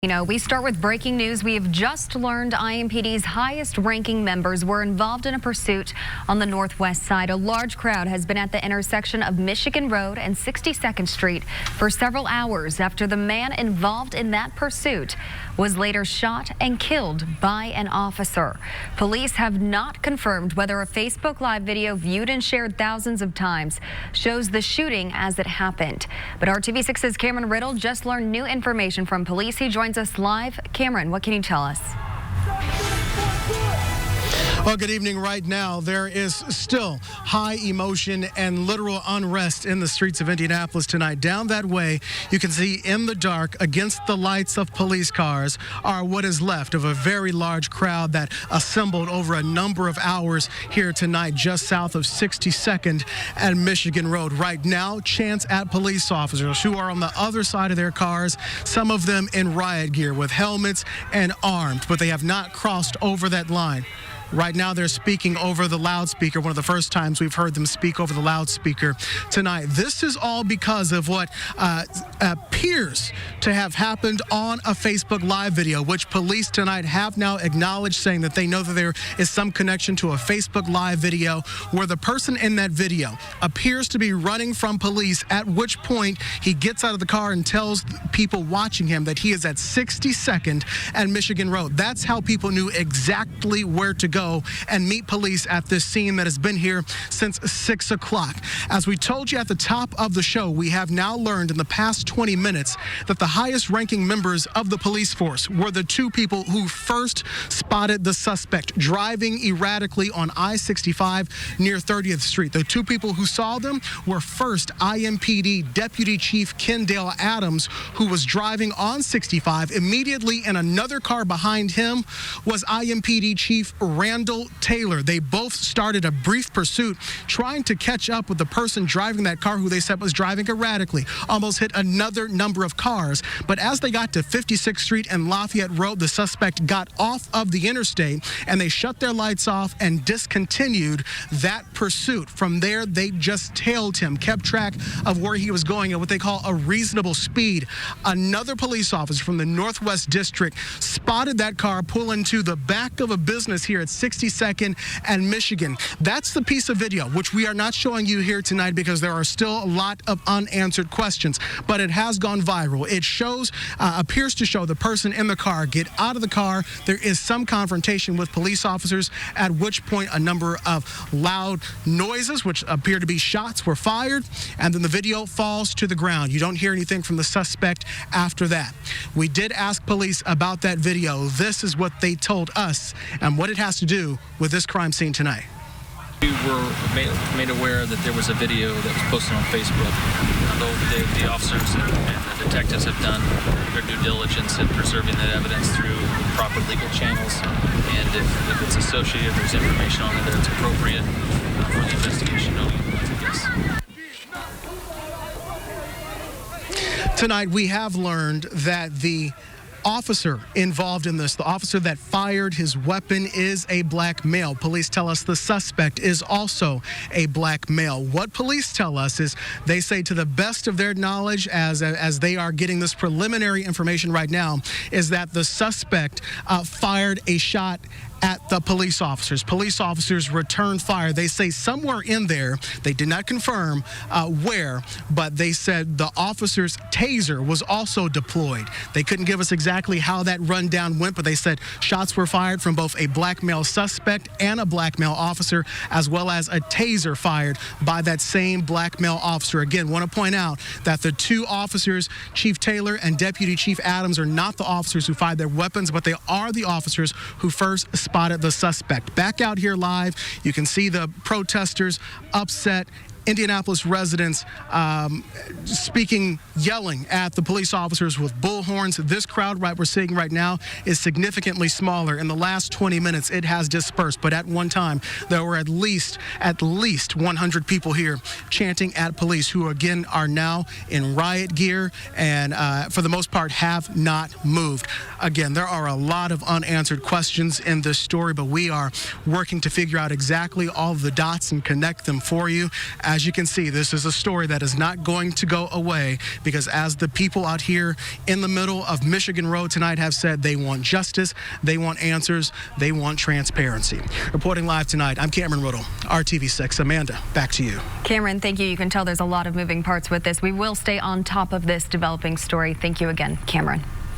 We start with breaking news. We have just learned IMPD's highest ranking members were involved in a pursuit on the northwest side. A large crowd has been at the intersection of Michigan Road and 62nd Street for several hours after the man involved in that pursuit was later shot and killed by an officer. Police have not confirmed whether a Facebook Live video viewed and shared thousands of times shows the shooting as it happened. But RTV6's Cameron Riddle just learned new information from police. He joins us live. Cameron, what can you tell us? Well, good evening. Right now, there is still high emotion and literal unrest in the streets of Indianapolis tonight. Down that way, you can see in the dark, against the lights of police cars, are what is left of a very large crowd that assembled over a number of hours here tonight, just south of 62nd and Michigan Road. Right now, chants at police officers who are on the other side of their cars, some of them in riot gear with helmets and armed, but they have not crossed over that line. Right now, they're speaking over the loudspeaker, one of the first times we've heard them speak over the loudspeaker tonight. This is all because of what appears to have happened on a Facebook Live video, which police tonight have now acknowledged, saying that they know that there is some connection to a Facebook Live video where the person in that video appears to be running from police, at which point he gets out of the car and tells people watching him that he is at 62nd and Michigan Road. That's how people knew exactly where to go and meet police at this scene that has been here since 6 o'clock. As we told you at the top of the show, we have now learned in the past 20 minutes that the highest ranking members of the police force were the two people who first spotted the suspect driving erratically on I-65 near 30th Street. The two people who saw them were first IMPD Deputy Chief Kendall Adams, who was driving on 65. Immediately in another car behind him was IMPD Chief Randall Taylor. They both started a brief pursuit trying to catch up with the person driving that car who they said was driving erratically. Almost hit another number of cars. But as they got to 56th Street and Lafayette Road, the suspect got off of the interstate and they shut their lights off and discontinued that pursuit. From there, they just tailed him, kept track of where he was going at what they call a reasonable speed. Another police officer from the Northwest District spotted that car pull into the back of a business here at 62nd and Michigan. That's the piece of video which we are not showing you here tonight because there are still a lot of unanswered questions, but it has gone viral. It shows, appears to show the person in the car get out of the car. There is some confrontation with police officers, at which point a number of loud noises, which appear to be shots, were fired, and then the video falls to the ground. You don't hear anything from the suspect after that. We did ask police about that video. This is what they told us and what it has to do with this crime scene tonight. We were made aware that there was a video that was posted on Facebook. Although the officers and the detectives have done their due diligence in preserving that evidence through proper legal channels, and if it's associated, there's information on it that's appropriate for the investigation, no utilize it. Tonight, we have learned that the officer involved in this, the officer that fired his weapon, is a black male. Police tell us the suspect is also a black male. What police tell us is they say, to the best of their knowledge, as they are getting this preliminary information right now, is that the suspect fired a shot at the police officers. Police officers returned fire. They say somewhere in there, they did not confirm where, but they said the officer's taser was also deployed. They couldn't give us exactly how that rundown went, but they said shots were fired from both a black male suspect and a black male officer, as well as a taser fired by that same black male officer. Again, want to point out that the two officers, Chief Taylor and Deputy Chief Adams, are not the officers who fired their weapons, but they are the officers who first spotted the suspect. Back out here live, you can see the protesters upset, Indianapolis residents yelling at the police officers with bullhorns. This crowd we're seeing right now is significantly smaller. In the last 20 minutes, it has dispersed, but at one time, there were at least 100 people here chanting at police, who again are now in riot gear and for the most part have not moved. Again, there are a lot of unanswered questions in this story, but we are working to figure out exactly all of the dots and connect them for you As you can see, this is a story that is not going to go away, because as the people out here in the middle of Michigan Road tonight have said, they want justice, they want answers, they want transparency. Reporting live tonight, I'm Cameron Riddle, RTV6. Amanda, back to you. Cameron, thank you. You can tell there's a lot of moving parts with this. We will stay on top of this developing story. Thank you again, Cameron.